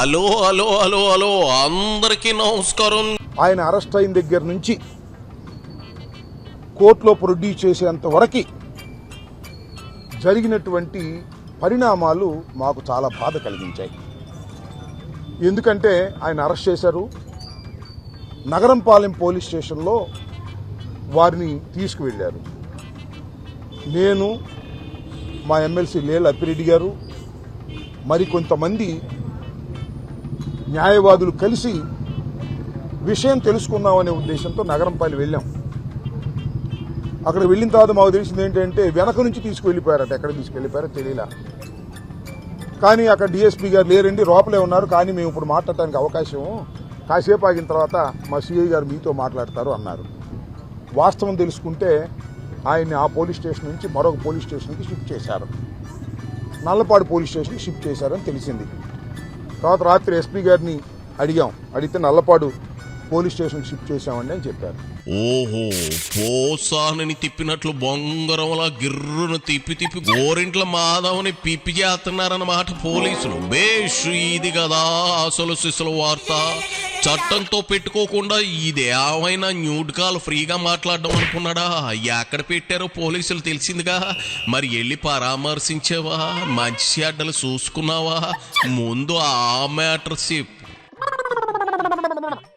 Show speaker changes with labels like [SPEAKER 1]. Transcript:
[SPEAKER 1] Hello hello hello hello అందరికీ నమస్కారం.
[SPEAKER 2] ఆయన అరెస్ట్ అయిన దగ్గర నుంచి కోర్టులో ప్రొడ్యూస్ చేసేంత వరకు జరిగినటువంటి పరిణామాలు మాకు చాలా బాధ కలిగించాయి. ఎందుకంటే ఆయన అరెస్ట్ చేశారు, నగరంపాలెం పోలీస్ స్టేషన్లో వారిని తీసుకువెళ్ళారు. నేను, మా ఎమ్మెల్సీ లేల అప్పిరెడ్డి గారు, మరికొంతమంది న్యాయవాదులు కలిసి విషయం తెలుసుకుందామనే ఉద్దేశంతో నగరంపాలెం వెళ్ళాం. అక్కడ వెళ్ళిన తర్వాత మాకు తెలిసింది ఏంటంటే వెనక నుంచి తీసుకువెళ్ళిపోయారట. ఎక్కడ తీసుకెళ్ళిపోయారో తెలియలా. కానీ అక్కడ డిఎస్పీ గారు లేరండి, లోపలే ఉన్నారు, కానీ మేము ఇప్పుడు మాట్లాడటానికి అవకాశం కాసేపు ఆగిన తర్వాత మా సిఐ గారు మీతో మాట్లాడతారు అన్నారు. వాస్తవం తెలుసుకుంటే ఆయన్ని ఆ పోలీస్ స్టేషన్ నుంచి మరొక పోలీస్ స్టేషన్కి షిఫ్ట్ చేశారు. నల్లపాడు పోలీస్ స్టేషన్కి షిఫ్ట్ చేశారని తెలిసింది. తర్వాత రాత్రి ఎస్పీ గారిని అడిగితే నల్లపాడు పోలీస్ స్టేషన్కి షిఫ్ట్ చేశామండి అని చెప్పారు.
[SPEAKER 1] ఓహో, పోసానని తిప్పినట్లు బొంగరంలా గిర్రును తిప్పి గోరింట్ల మాధవని పిప్పి చేస్తున్నారన్నమాట పోలీసులు. బేష్, ఇది కదా అసలు సిసలు వార్త. చట్టంతో పెట్టుకోకుండా ఇదేమైనా న్యూడ్ కాల్ ఫ్రీగా మాట్లాడడం అనుకున్నాడా? ఎక్కడ పెట్టారో పోలీసులు తెలిసిందిగా. మరి వెళ్ళి పరామర్శించావా? మంచి చెడ్డలు చూసుకున్నావా? ముందు ఆ మ్యాటర్ చెప్పు.